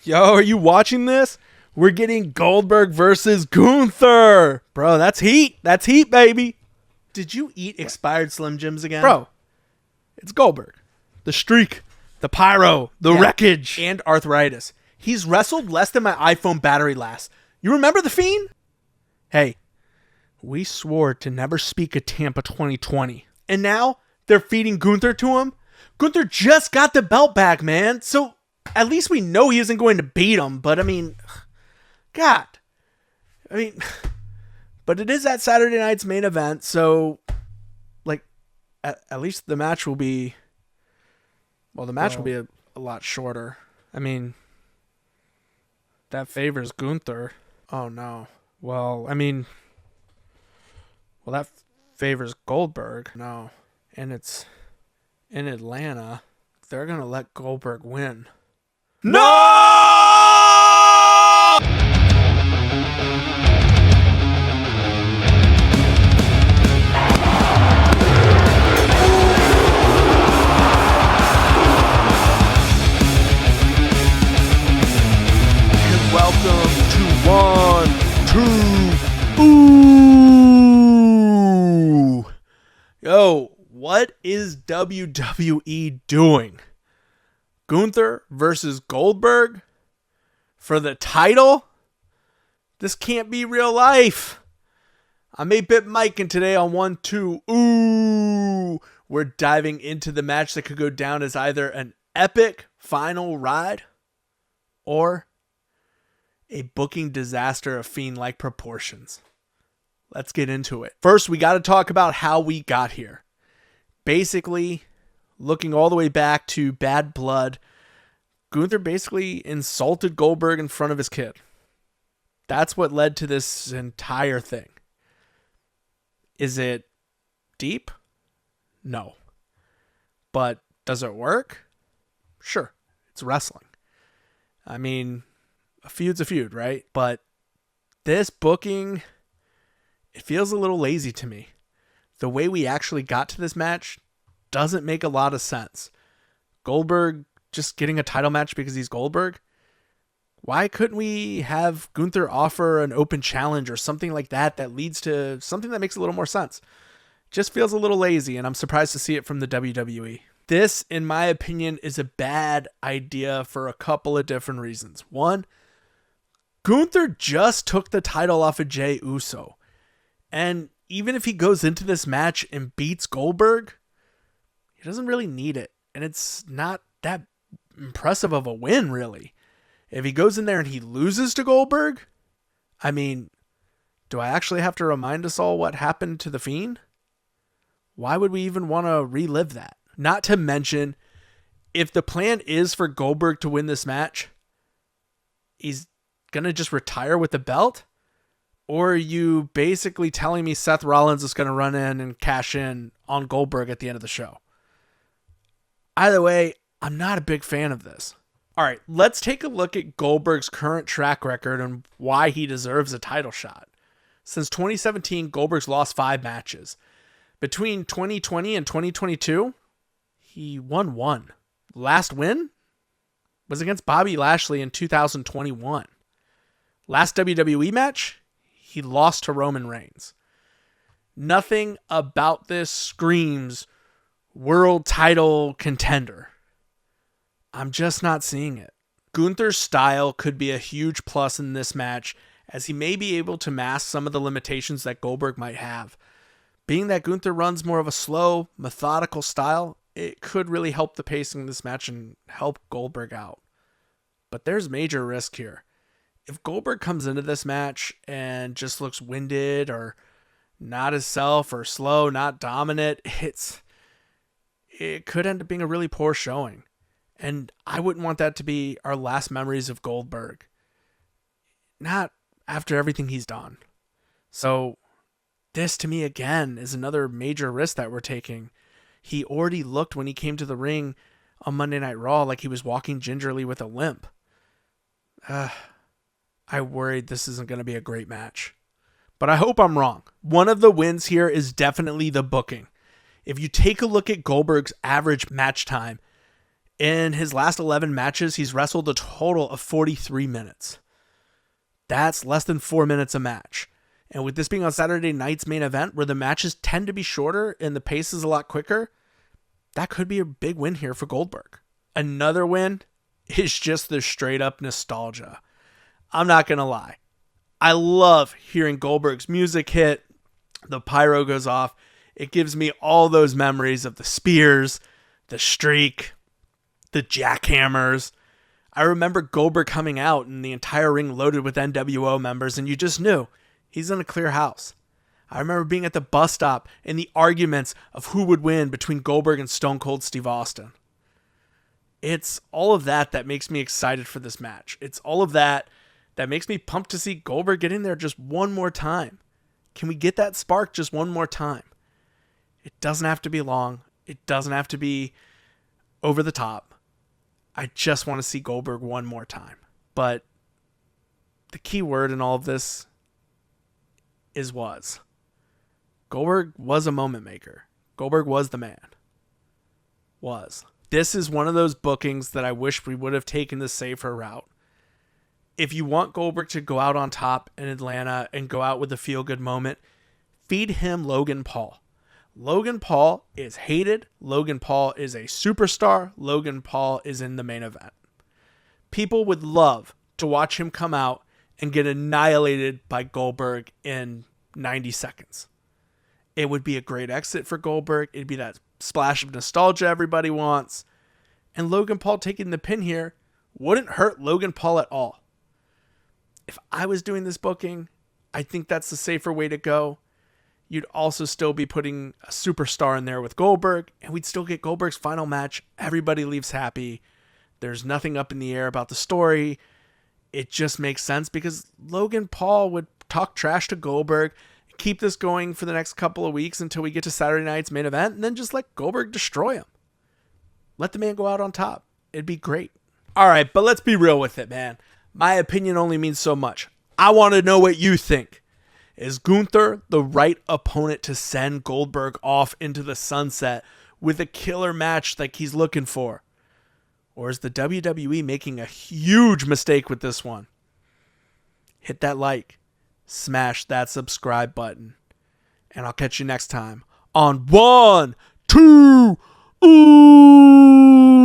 Yo, are you watching this? We're getting Goldberg versus Gunther. Bro, that's heat. That's heat, baby. Did you eat expired Slim Jims again? Bro, it's Goldberg. The streak, the pyro, the wreckage. And arthritis. He's wrestled less than my iPhone battery lasts. You remember The Fiend? Hey, we swore to never speak of Tampa 2020. And now they're feeding Gunther to him? Gunther just got the belt back, man. So at least we know he isn't going to beat him. But I mean, God. I mean, but it is that Saturday night's main event. So, like, at least the match will be, well, the match will be a lot shorter. I mean, that favors Gunther. Oh, no. Well, I mean, well, that favors Goldberg. No. And it's in Atlanta. They're going to let Goldberg win. No! And welcome to 1, 2, Ooh. Yo, what is WWE doing? Gunther versus Goldberg for the title? This can't be real life. I'm 8-Bit Mike, and today on 1, 2, Ooh, we're diving into the match that could go down as either an epic final ride or a booking disaster of Fiend-like proportions. Let's get into it. First, we got to talk about how we got here. Basically, looking all the way back to Bad Blood, Gunther basically insulted Goldberg in front of his kid. That's what led to this entire thing. Is it deep? No. But does it work? Sure. It's wrestling. I mean, a feud's a feud, right? But this booking, it feels a little lazy to me. The way we actually got to this match doesn't make a lot of sense. Goldberg just getting a title match because he's Goldberg? Why couldn't we have Gunther offer an open challenge or something like that that leads to something that makes a little more sense? Just feels a little lazy, and I'm surprised to see it from the WWE. This, in my opinion, is a bad idea for a couple of different reasons. One, Gunther just took the title off of Jey Uso. And even if he goes into this match and beats Goldberg, he doesn't really need it. And it's not that impressive of a win, really. If he goes in there and he loses to Goldberg, I mean, do I actually have to remind us all what happened to The Fiend? Why would we even want to relive that? Not to mention, if the plan is for Goldberg to win this match, he's going to just retire with the belt? Or are you basically telling me Seth Rollins is going to run in and cash in on Goldberg at the end of the show? Either way, I'm not a big fan of this. All right, let's take a look at Goldberg's current track record and why he deserves a title shot. Since 2017, Goldberg's lost 5 matches. Between 2020 and 2022, he won 1. Last win was against Bobby Lashley in 2021. Last WWE match, he lost to Roman Reigns. Nothing about this screams world title contender. I'm just not seeing it. Gunther's style could be a huge plus in this match, as he may be able to mask some of the limitations that Goldberg might have. Being that Gunther runs more of a slow, methodical style, it could really help the pacing of this match and help Goldberg out. But there's major risk here. If Goldberg comes into this match and just looks winded or not himself or slow, not dominant, it could end up being a really poor showing. And I wouldn't want that to be our last memories of Goldberg. Not after everything he's done. So this, to me, again, is another major risk that we're taking. He already looked, when he came to the ring on Monday Night Raw, like he was walking gingerly with a limp. I worried this isn't going to be a great match. But I hope I'm wrong. One of the wins here is definitely the booking. If you take a look at Goldberg's average match time, In his last 11 matches, he's wrestled a total of 43 minutes. That's less than 4 minutes a match. And with this being on Saturday night's main event, where the matches tend to be shorter and the pace is a lot quicker, that could be a big win here for Goldberg. Another win is just the straight up nostalgia. I'm not going to lie. I love hearing Goldberg's music hit. The pyro goes off. It gives me all those memories of the spears, the streak, the jackhammers. I remember Goldberg coming out and the entire ring loaded with NWO members, and you just knew he's in a clear house. I remember being at the bus stop and the arguments of who would win between Goldberg and Stone Cold Steve Austin. It's all of that that makes me excited for this match. It's all of that that makes me pumped to see Goldberg get in there just one more time. Can we get that spark just one more time? It doesn't have to be long. It doesn't have to be over the top. I just want to see Goldberg one more time. But the key word in all of this is was. Goldberg was a moment maker. Goldberg was the man. Was. This is one of those bookings that I wish we would have taken the safer route. If you want Goldberg to go out on top in Atlanta and go out with a feel-good moment, feed him Logan Paul. Logan Paul is hated. Logan Paul is a superstar. Logan Paul is in the main event. People would love to watch him come out and get annihilated by Goldberg in 90 seconds. It would be a great exit for Goldberg. It'd be that splash of nostalgia everybody wants. And Logan Paul taking the pin here wouldn't hurt Logan Paul at all. If I was doing this booking, I think that's the safer way to go. You'd also still be putting a superstar in there with Goldberg, and we'd still get Goldberg's final match. Everybody leaves happy. There's nothing up in the air about the story. It just makes sense because Logan Paul would talk trash to Goldberg, keep this going for the next couple of weeks until we get to Saturday night's main event, and then just let Goldberg destroy him. Let the man go out on top. It'd be great. All right, but let's be real with it, man. My opinion only means so much. I want to know what you think. Is Gunther the right opponent to send Goldberg off into the sunset with a killer match like he's looking for? Or is the WWE making a huge mistake with this one? Hit that like, smash that subscribe button, and I'll catch you next time on 1, 2, ooh.